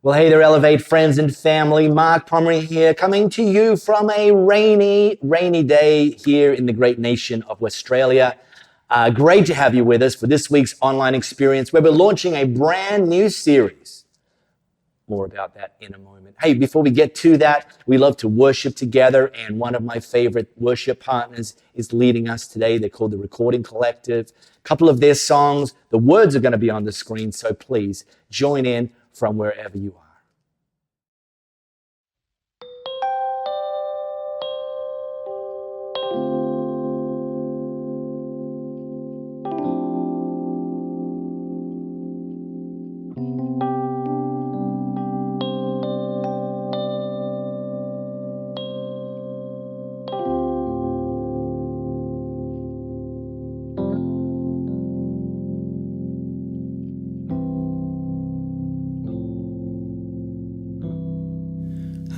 Well, hey there, Elevate friends and family. Mark Pomery here, coming to you from a rainy day here in the great nation of Australia. Great to have you with us for this week's online experience where we're launching a brand new series. More about that in a moment. Hey, before we get to that, we love to worship together, and one of my favorite worship partners is leading us today. They're called the Recording Collective. A couple of their songs, the words are going to be on the screen, so please join in from wherever you are.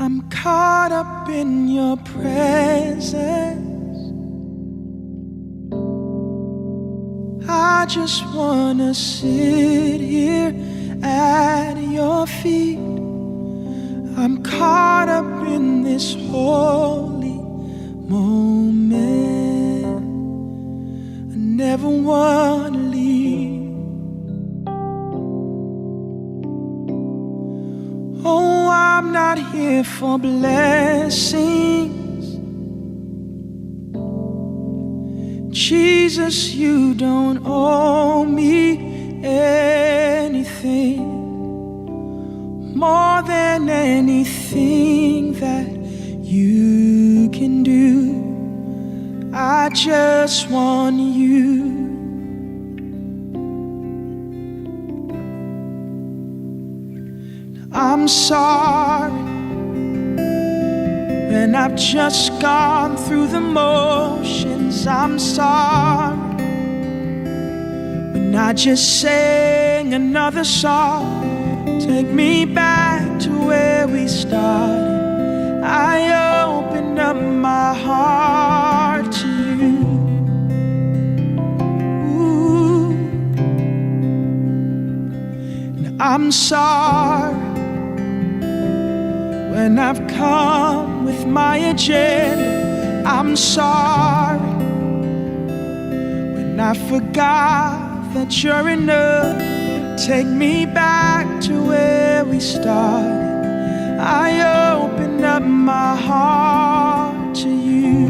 I'm caught up in your presence. I just wanna sit here at your feet. I'm caught up in this holy moment. I never wanna leave. Oh, I'm not here for blessings. Jesus, you don't owe me anything more than anything that you can do. I just want you. I'm sorry when I've just gone through the motions. I'm sorry when I just sang another song. Take me back to where we started. I open up my heart to you. Ooh. And I'm sorry when I've come with my agenda. I'm sorry when I forgot that you're enough. Take me back to where we started. I open up my heart to you.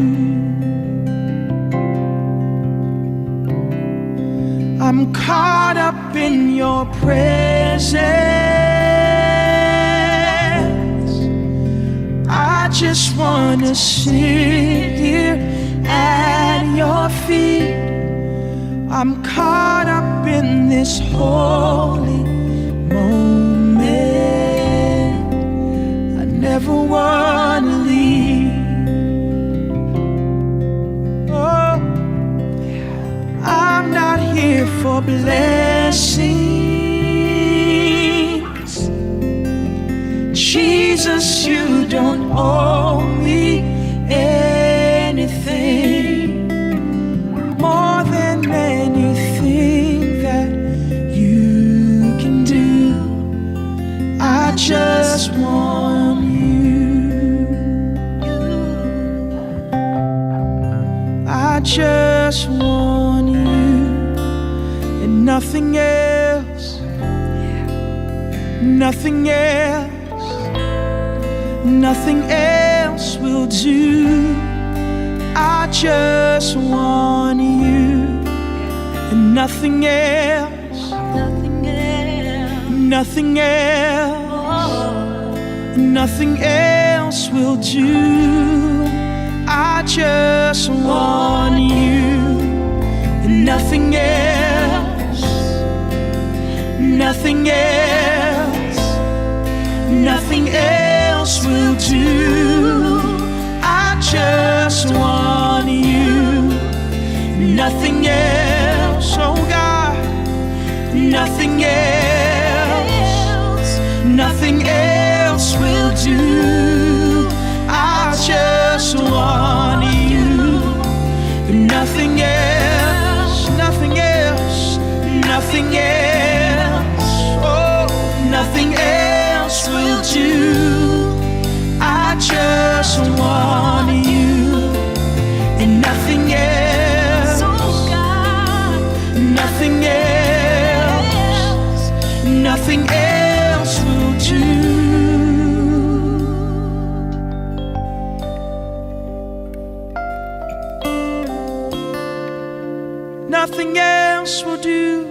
I'm caught up in your presence. I just wanna sit here at your feet. I'm caught up in this holy moment. I never wanna leave. Oh, I'm not here for blessings. Jesus, you don't owe me anything more than anything that you can do. I just want you. I just want you and nothing else. Nothing else. Nothing else will do. I just want you and nothing else. Nothing else. Nothing else. Nothing else will do. I just want you and nothing else. Nothing else. Nothing else will do. I just want you. Nothing else, oh God. Nothing else. Nothing else will do. I just want you. Nothing else. Nothing else. Nothing else. Oh, nothing else will else will do.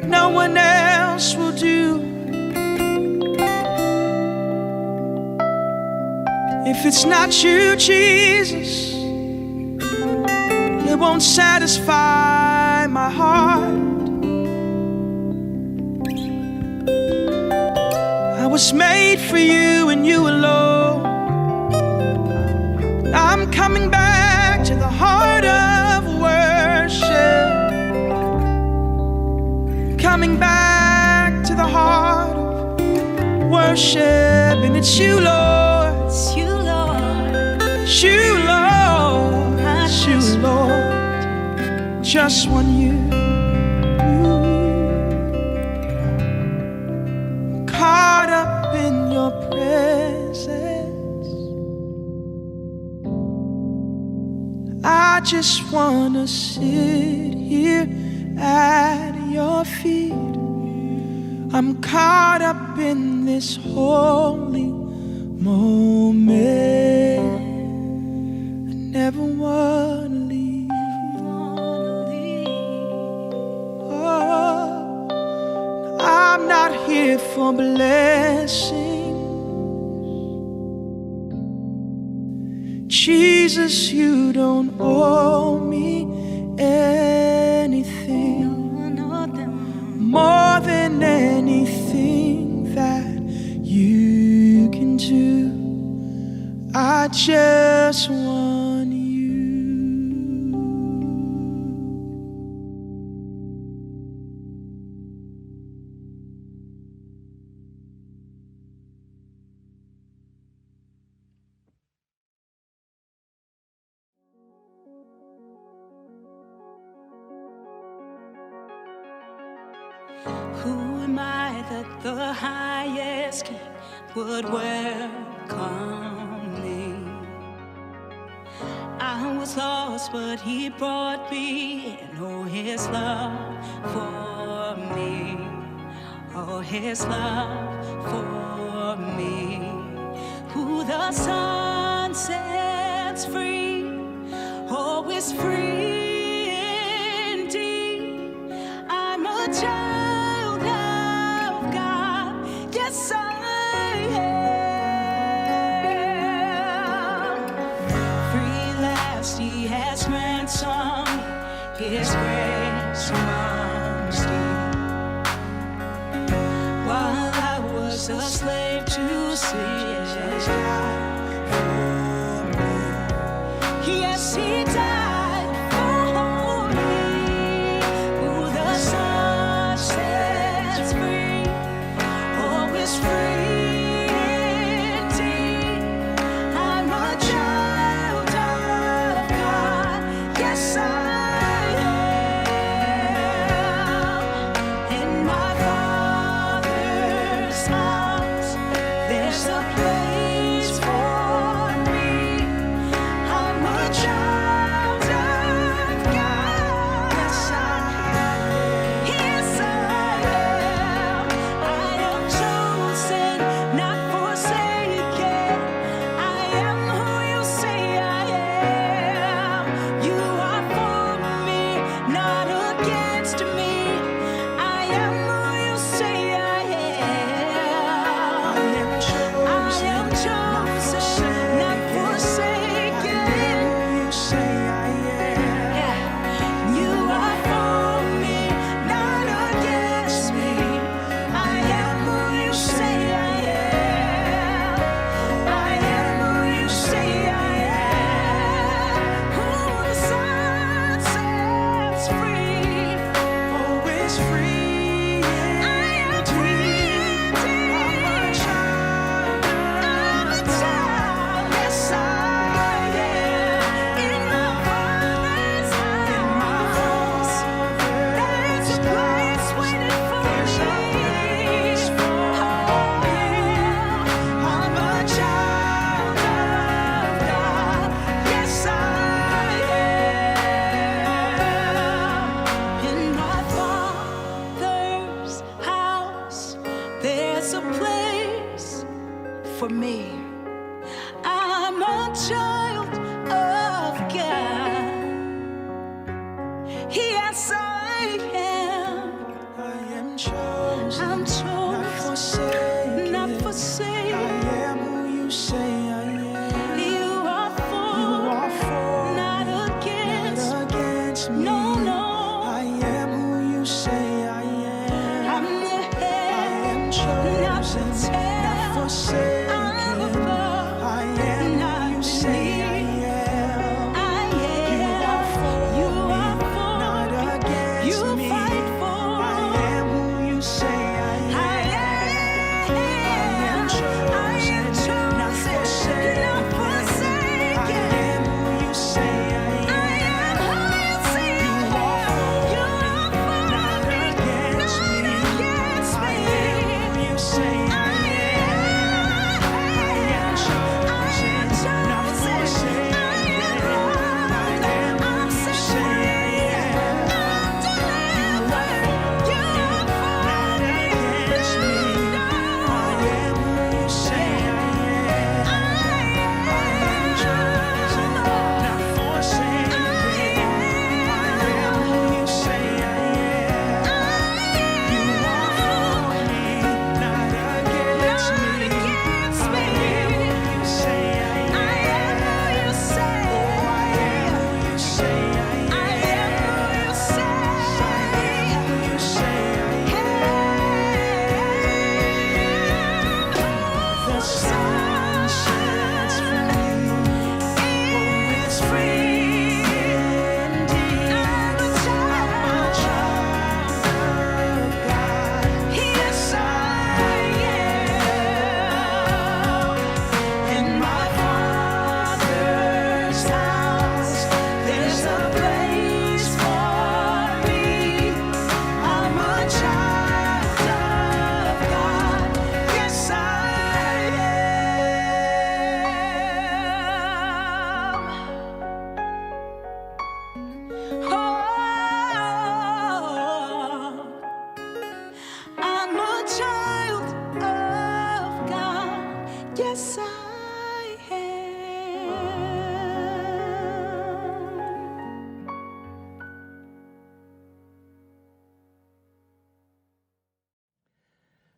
No one else will do. If it's not you, Jesus, it won't satisfy my heart. I was made for you and you alone. I'm coming back to the heart of worship. Coming back to the heart of worship. And it's you, Lord. It's you, Lord. It's you, Lord. It's you, Lord. Just want you. Caught up in your presence. I just wanna sit here at your feet. I'm caught up in this holy moment. I never wanna leave. Oh, I'm not here for blessing. Jesus, you don't owe me anything more than anything that you can do. I just want you. Who am I that the highest king would welcome me? I was lost, but he brought me in. Oh, his love for me. Oh, his love for me. Who the Son sets free, oh, is free indeed. I'm a child of God. Yes, I am. Free last, he has ransomed. His grace runs deep. While I was a slave to sin, Jesus died for me. Yes, he died for me. Who the Son sets free, oh, is free indeed. I'm a child of God. Yes, I am. In my Father's house, there's a place for me. I'm a child of God. Yes, I am. Yes, I am. I am chosen, not forsaken. I am who you say I am. You are for me, not against me. I am who you say I am. I am chosen, not forsaken. You say I am. You are for me, not against me. I am who you say I am. I am who you say I am. Who the Son sets free, Oh, it's free. I am free indeed. I'm a child. I'm a child, yes I am. In my Father's house, there's a place waiting for me. I'm a child of God. Yes, I am. In my Father's house, there's a place for me. I'm a child of God. say. I am who you say I am. You are for, not against. Not against me. No, no. I am who you say I am. I'm the I am head, chosen, not the tail. not forsaken. I'm above, I am not who you say I beneath. am. I am. You are for You me, are for not me. against You me. fight for I am who you say I am. I am. I am chosen, not forsaken. not forsaken. I am who you say I am. I am who you say I am. You are for Not me, against not me. against I me. am who you say I am. I am chosen, not forsaken. I am who you say I am. You are for me, not against me. I am who you say I am. I am chosen, not forsaken. I am who you say I am. You are for me, not against me. I am who you say I am. I am who you say. Oh, I am who you say I am. I am who you say. I am who you say I am. The sun shines free. Oh, it's free indeed. I'm a child of God. Yes, I am. In my Father's house, there's a place for me. I'm a child of God. Yes, I am. Oh, I'm a child of God. Yes, I am.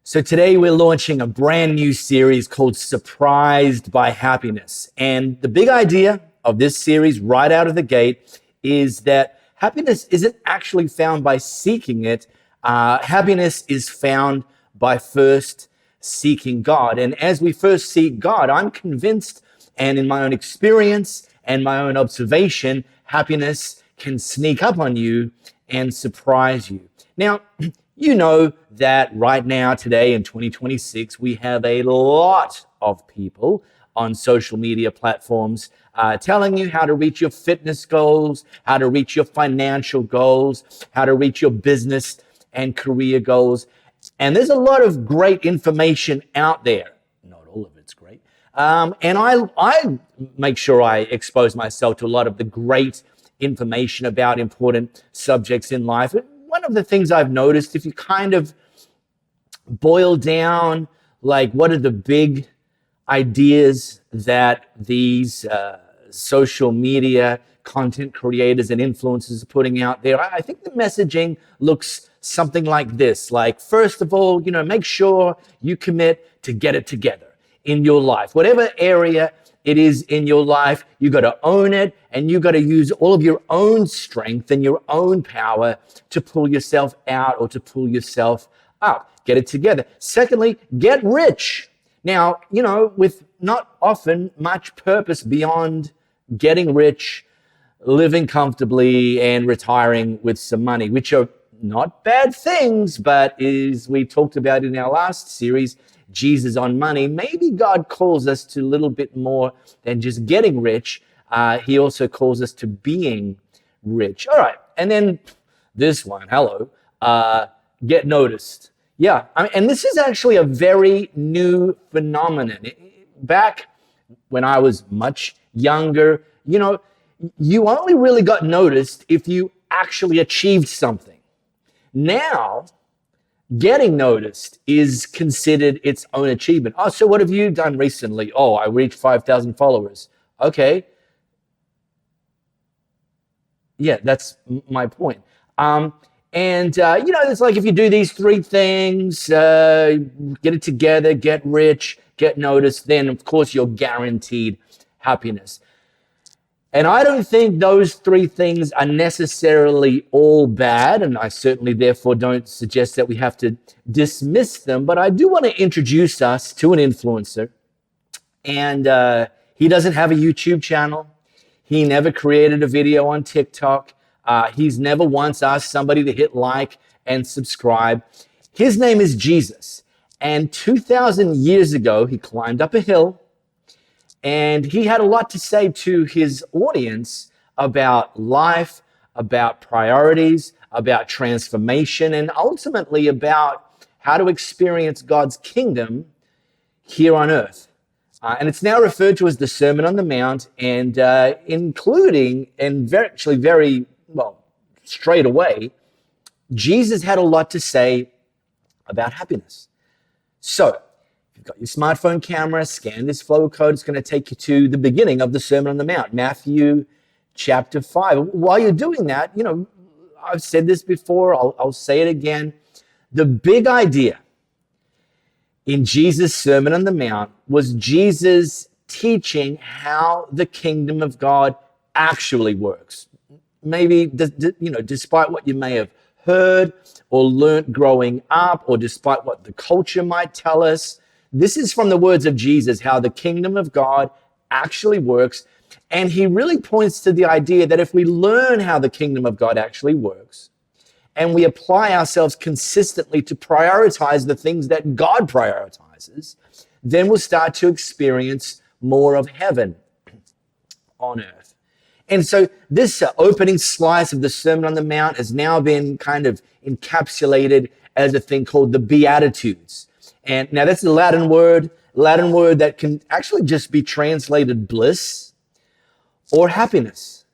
So today we're launching a brand new series called Surprised by Happiness. And the big idea of this series right out of the gate is that happiness isn't actually found by seeking it. Happiness is found by first seeking God. And as we first seek God, I'm convinced, and in my own experience and my own observation, happiness can sneak up on you and surprise you. Now, you know that right now, today in 2026, we have a lot of people on social media platforms telling you how to reach your fitness goals, how to reach your financial goals, how to reach your business and career goals. And there's a lot of great information out there. Not all of it's great. And I make sure I expose myself to a lot of the great information about important subjects in life. One of the things I've noticed, if you kind of boil down, like, what are the big ideas that these social media content creators and influencers are putting out there, I think the messaging looks something like this. Like, first of all, make sure you commit to get it together in your life. Whatever area it is in your life, you got to own it, and you got to use all of your own strength and your own power to pull yourself out or to pull yourself up. Get it together. Secondly, get rich. Now, with not often much purpose beyond getting rich, living comfortably, and retiring with some money, which are not bad things, but as we talked about in our last series, Jesus on money, maybe God calls us to a little bit more than just getting rich. He also calls us to being rich. All right. And then this one, get noticed. Yeah. And this is actually a very new phenomenon. Back when I was much younger, you only really got noticed if you actually achieved something. Now, getting noticed is considered its own achievement. Oh, so what have you done recently? Oh, I reached 5,000 followers. Okay. Yeah, that's my point. And, it's like if you do these three things, get it together, get rich, get noticed, then of course you're guaranteed happiness. And I don't think those three things are necessarily all bad, and I certainly therefore don't suggest that we have to dismiss them, but I do want to introduce us to an influencer. And he doesn't have a YouTube channel. He never created a video on TikTok. He's never once asked somebody to hit like and subscribe. His name is Jesus. And 2,000 years ago, he climbed up a hill and he had a lot to say to his audience about life, about priorities, about transformation, and ultimately about how to experience God's kingdom here on earth. And it's now referred to as the Sermon on the Mount, and including, and very straight away, Jesus had a lot to say about happiness. So, if you've got your smartphone camera, scan this flow code. It's going to take you to the beginning of the Sermon on the Mount, Matthew chapter 5. While you're doing that, I've said this before, I'll say it again. The big idea in Jesus' Sermon on the Mount was Jesus teaching how the kingdom of God actually works. Maybe, despite what you may have heard or learnt growing up, or despite what the culture might tell us, this is from the words of Jesus, how the kingdom of God actually works. And he really points to the idea that if we learn how the kingdom of God actually works, and we apply ourselves consistently to prioritize the things that God prioritizes, then we'll start to experience more of heaven on earth. And so this opening slice of the Sermon on the Mount has now been kind of encapsulated as a thing called the beatitudes. And now that's a Latin word that can actually just be translated bliss or happiness.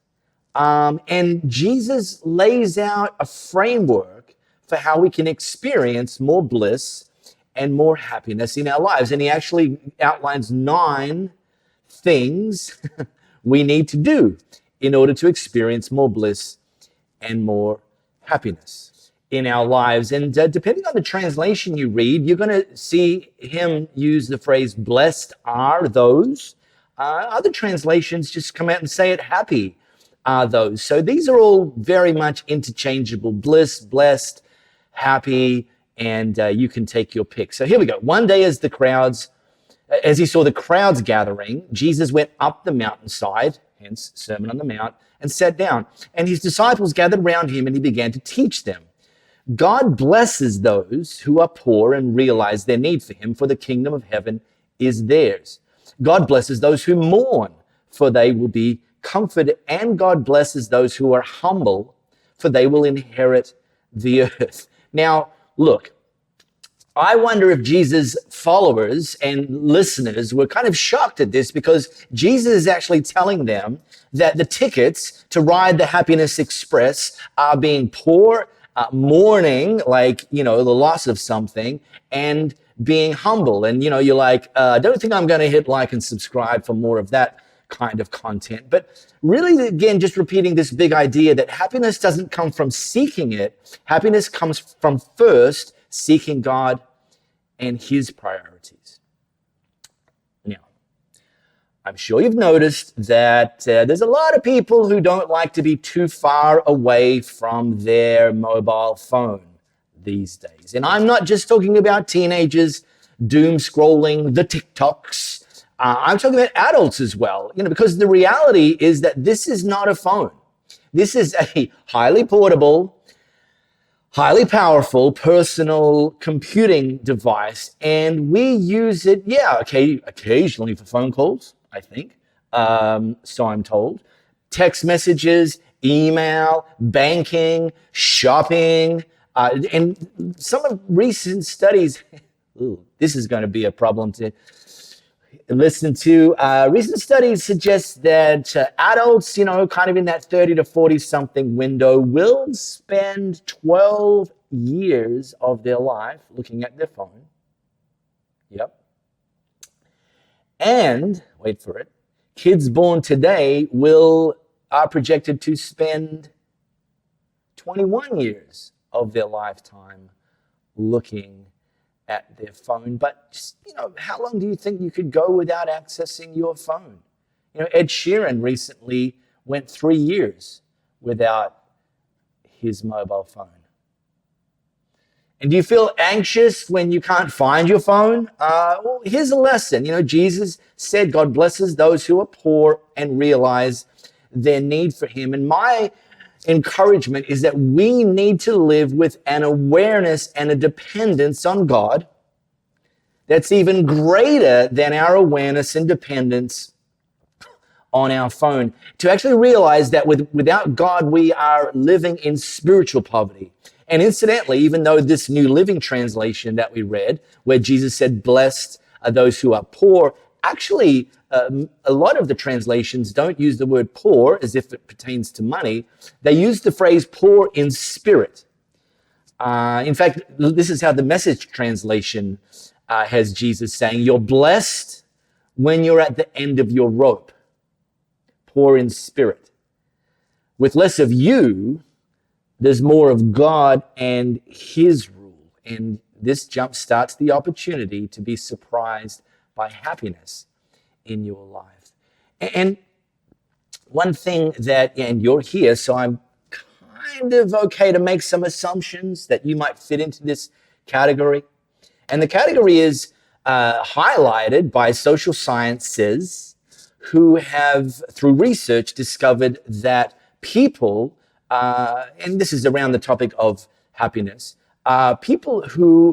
And Jesus lays out a framework for how we can experience more bliss and more happiness in our lives. And he actually outlines 9 things we need to do in order to experience more bliss and more happiness in our lives. And depending on the translation you read, you're going to see him use the phrase, blessed are those. Other translations just come out and say it, happy are those. So these are all very much interchangeable. Bliss, blessed, happy, and you can take your pick. So here we go. One day as he saw the crowds gathering, Jesus went up the mountainside, hence Sermon on the Mount, and sat down. And his disciples gathered around him and he began to teach them. God blesses those who are poor and realize their need for him, for the kingdom of heaven is theirs. God blesses those who mourn, for they will be comforted. And God blesses those who are humble, for they will inherit the earth. Now, look, I wonder if Jesus' followers and listeners were kind of shocked at this, because Jesus is actually telling them that the tickets to ride the Happiness Express are being poor, mourning, like, the loss of something, and being humble. And, you're like, I don't think I'm going to hit like and subscribe for more of that kind of content. But really, again, just repeating this big idea that happiness doesn't come from seeking it. Happiness comes from first seeking God and his priorities. Now, I'm sure you've noticed that there's a lot of people who don't like to be too far away from their mobile phone these days. And I'm not just talking about teenagers doom scrolling the TikToks. I'm talking about adults as well, because the reality is that this is not a phone. This is a highly portable, highly powerful personal computing device, and we use it, occasionally for phone calls, I think, so I'm told, text messages, email, banking, shopping, and some of recent studies, this is going to be a problem to listen to. Recent studies suggest that adults, kind of in that 30 to 40 something window, will spend 12 years of their life looking at their phone. Yep. And, wait for it, kids born today are projected to spend 21 years of their lifetime looking at their phone. But just, how long do you think you could go without accessing your phone? Ed Sheeran recently went 3 years without his mobile phone. And do you feel anxious when you can't find your phone? Well, here's a lesson. Jesus said God blesses those who are poor and realize their need for him. And my encouragement is that we need to live with an awareness and a dependence on God that's even greater than our awareness and dependence on our phone. To actually realize that without God, we are living in spiritual poverty. And incidentally, even though this New Living Translation that we read, where Jesus said, blessed are those who are poor, actually, a lot of the translations don't use the word poor as if it pertains to money. They use the phrase poor in spirit. In fact, this is how the Message translation has Jesus saying, you're blessed when you're at the end of your rope, poor in spirit. With less of you, there's more of God and his rule. And this jumpstarts the opportunity to be surprised by happiness in your life. And one thing and you're here, so I'm kind of okay to make some assumptions that you might fit into this category. And the category is highlighted by social sciences who have, through research, discovered that people, and this is around the topic of happiness, people who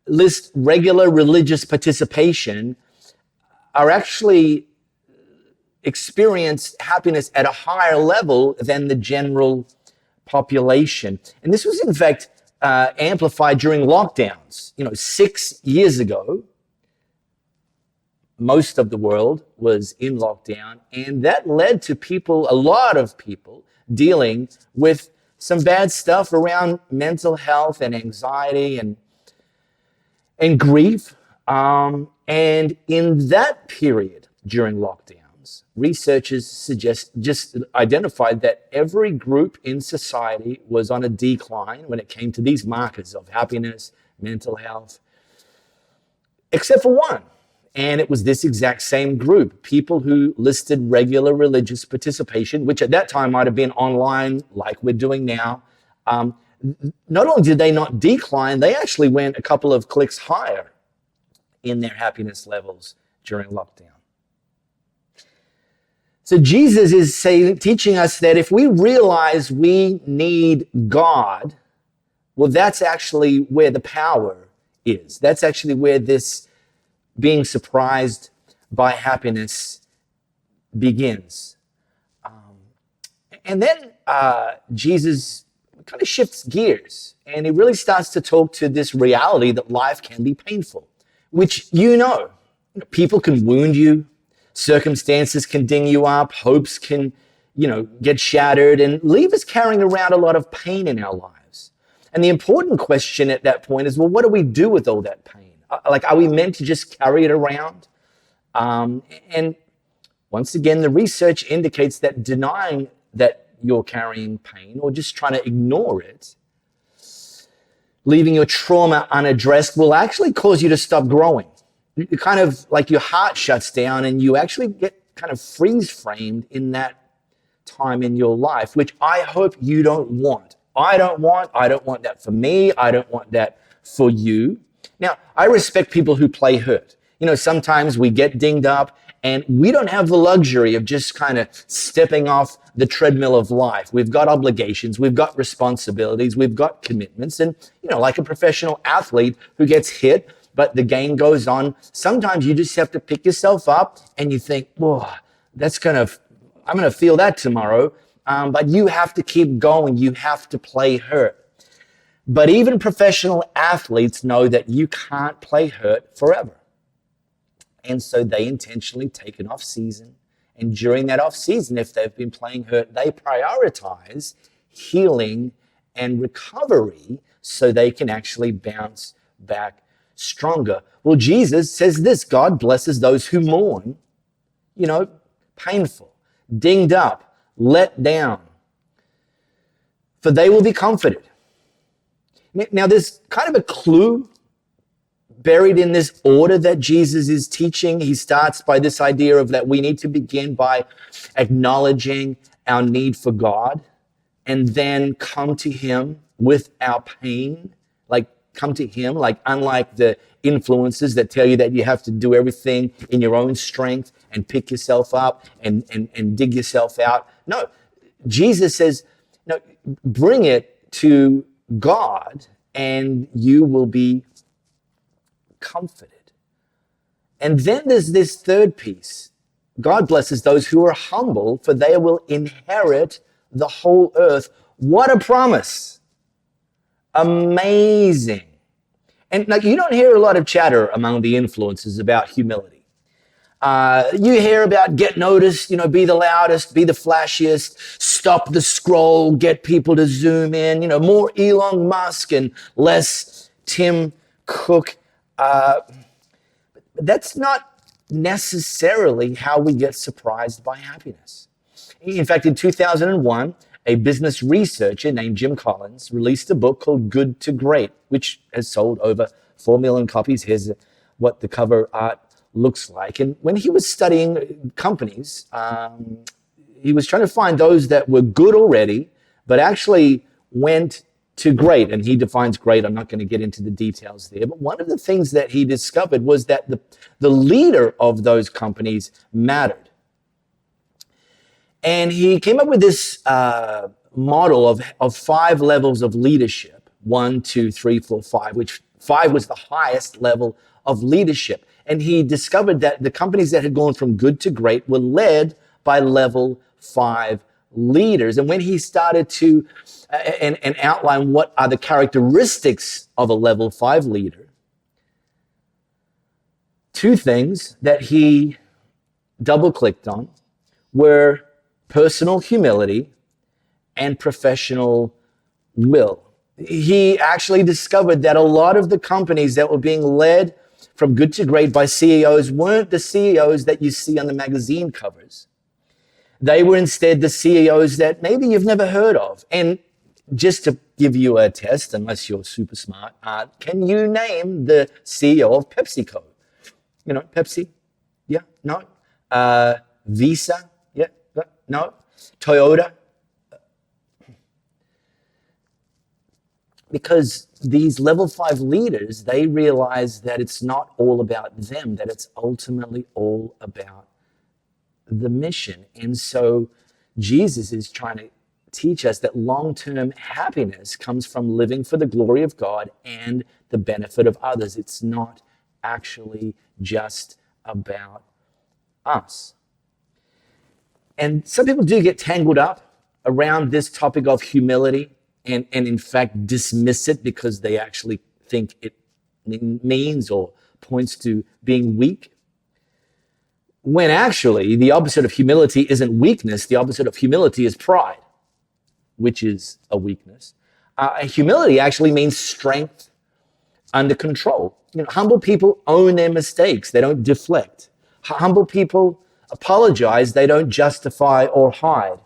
list regular religious participation are actually experience happiness at a higher level than the general population. And this was, in fact, amplified during lockdowns. 6 years ago, most of the world was in lockdown, and that led to a lot of people, dealing with some bad stuff around mental health and anxiety and grief. And in that period during lockdowns, researchers just identified that every group in society was on a decline when it came to these markers of happiness, mental health, except for one. And it was this exact same group, people who listed regular religious participation, which at that time might have been online like we're doing now. Not only did they not decline, they actually went a couple of clicks higher in their happiness levels during lockdown. So Jesus is teaching us that if we realize we need God, well, that's actually where the power is. That's actually where this being surprised by happiness begins. And then Jesus kind of shifts gears, and he really starts to talk to this reality that life can be painful, which people can wound you, circumstances can ding you up, hopes can, get shattered and leave us carrying around a lot of pain in our lives. And the important question at that point is, well, what do we do with all that pain? Are we meant to just carry it around? And once again, the research indicates that denying that you're carrying pain or just trying to ignore it, leaving your trauma unaddressed, will actually cause you to stop growing. You kind of like your heart shuts down and you actually get kind of freeze framed in that time in your life, which I hope you don't want. I don't want that for me. I don't want that for you. Now, I respect people who play hurt. Sometimes we get dinged up and we don't have the luxury of just kind of stepping off the treadmill of life. We've got obligations, we've got responsibilities, we've got commitments. And, like a professional athlete who gets hit, but the game goes on, sometimes you just have to pick yourself up and you think, whoa, I'm going to feel that tomorrow. But you have to keep going. You have to play hurt. But even professional athletes know that you can't play hurt forever. And so they intentionally take an off season. And during that off season, if they've been playing hurt, they prioritize healing and recovery so they can actually bounce back stronger. Well, Jesus says this: God blesses those who mourn, painful, dinged up, let down, for they will be comforted. Now, there's kind of a clue buried in this order that Jesus is teaching. He starts by this idea of that we need to begin by acknowledging our need for God and then come to him with our pain, like come to him, like unlike the influences that tell you that you have to do everything in your own strength and pick yourself up and dig yourself out. No, Jesus says, no, bring it to God and you will be comforted. And then there's this third piece. God blesses those who are humble, for they will inherit the whole earth. What a promise. Amazing. And like, you don't hear a lot of chatter among the influencers about humility. You hear about get noticed, be the loudest, be the flashiest, stop the scroll, get people to zoom in, more Elon Musk and less Tim Cook. That's not necessarily how we get surprised by happiness. In fact, in 2001, a business researcher named Jim Collins released a book called Good to Great, which has sold over 4 million copies. Here's what the cover art looks like. And when he was studying companies, he was trying to find those that were good already, but actually went to great. And he defines great. I'm not going to get into the details there. But one of the things that he discovered was that the leader of those companies mattered. And he came up with this model of 5 levels of leadership. 1, 2, 3, 4, 5, which 5 was the highest level of leadership. And he discovered that the companies that had gone from good to great were led by level 5 leaders. And when he started to and outline what are the characteristics of a level 5 leader, 2 things that he double-clicked on were personal humility and professional will. He actually discovered that a lot of the companies that were being led from good to great by CEOs weren't the CEOs that you see on the magazine covers. They were instead the CEOs that maybe you've never heard of. And just to give you a test, unless you're super smart, can you name the CEO of PepsiCo? Pepsi? Yeah? No? Visa? Yeah? No? Toyota? Because these level 5 leaders, they realize that it's not all about them, that it's ultimately all about the mission. And so Jesus is trying to teach us that long-term happiness comes from living for the glory of God and the benefit of others. It's not actually just about us. And some people do get tangled up around this topic of humility and in fact dismiss it because they actually think it means or points to being weak. When actually the opposite of humility isn't weakness, the opposite of humility is pride, which is a weakness. Humility actually means strength under control. Humble people own their mistakes. They don't deflect. Humble people apologize. They don't justify or hide.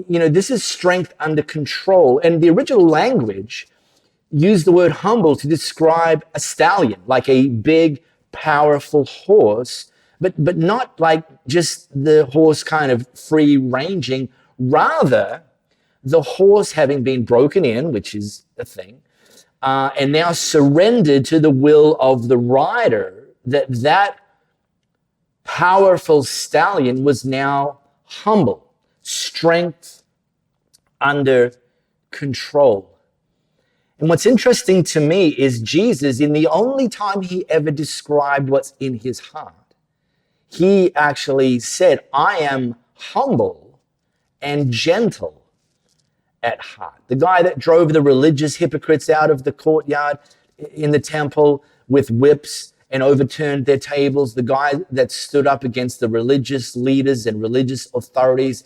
This is strength under control. And the original language used the word humble to describe a stallion, like a big, powerful horse, but not like just the horse kind of free ranging. Rather, the horse having been broken in, which is a thing, and now surrendered to the will of the rider, that powerful stallion was now humble. Strength under control. And what's interesting to me is Jesus, in the only time he ever described what's in his heart, he actually said, I am humble and gentle at heart. The guy that drove the religious hypocrites out of the courtyard in the temple with whips and overturned their tables, the guy that stood up against the religious leaders and religious authorities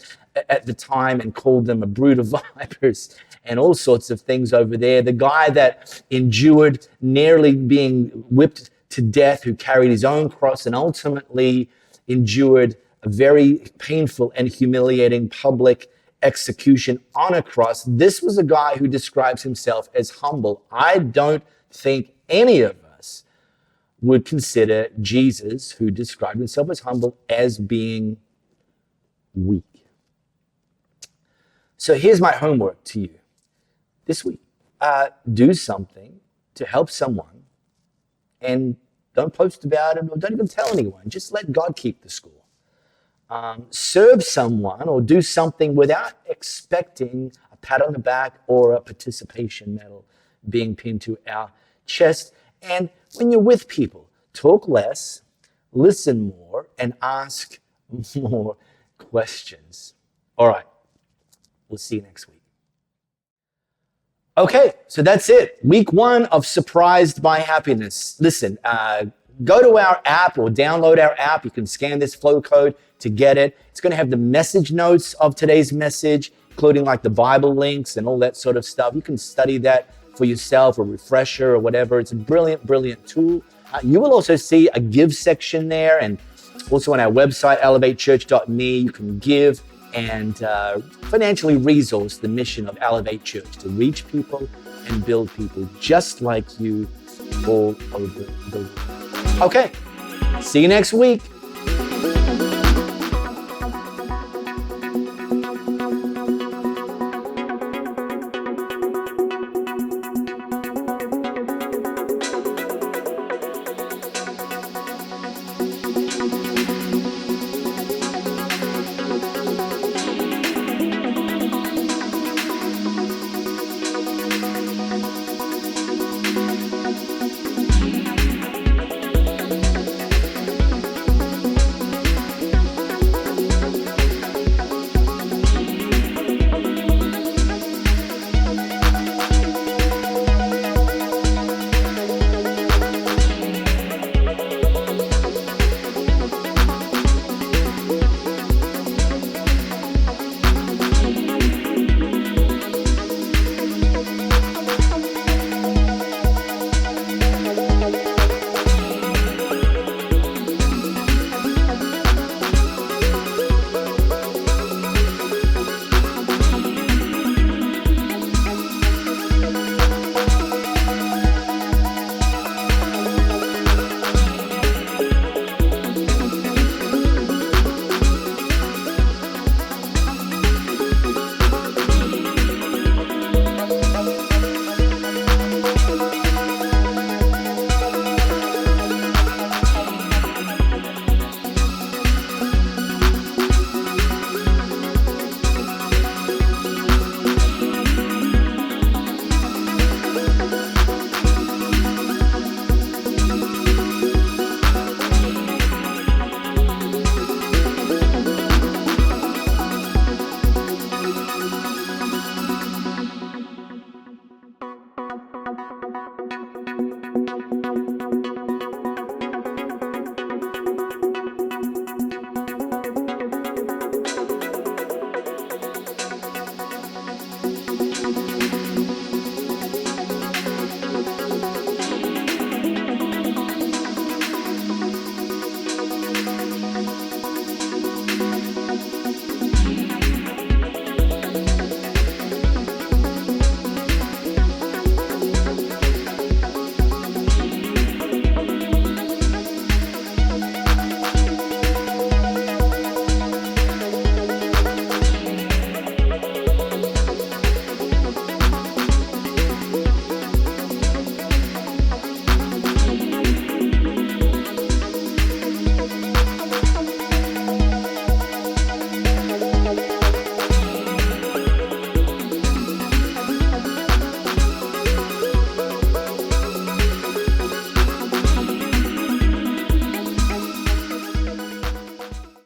at the time and called them a brood of vipers and all sorts of things over there, the guy that endured nearly being whipped to death, who carried his own cross and ultimately endured a very painful and humiliating public execution on a cross. This was a guy who describes himself as humble. I don't think any of us would consider Jesus, who described himself as humble, as being weak. So here's my homework to you this week. Do something to help someone, and don't post about it or don't even tell anyone. Just let God keep the score. Serve someone or do something without expecting a pat on the back or a participation medal being pinned to our chest. And when you're with people, talk less, listen more, and ask more questions. All right, we'll see you next week. Okay, so that's it. Week 1 of Surprised by Happiness. Listen, go to our app or download our app. You can scan this flow code to get it. It's going to have the message notes of today's message, including like the Bible links and all that sort of stuff. You can study that for yourself, a refresher or whatever. It's a brilliant, brilliant tool. You will also see a give section there, and also on our website, elevatechurch.me, you can give and financially resource the mission of Elevate Church to reach people and build people just like you all over the world. Okay, see you next week.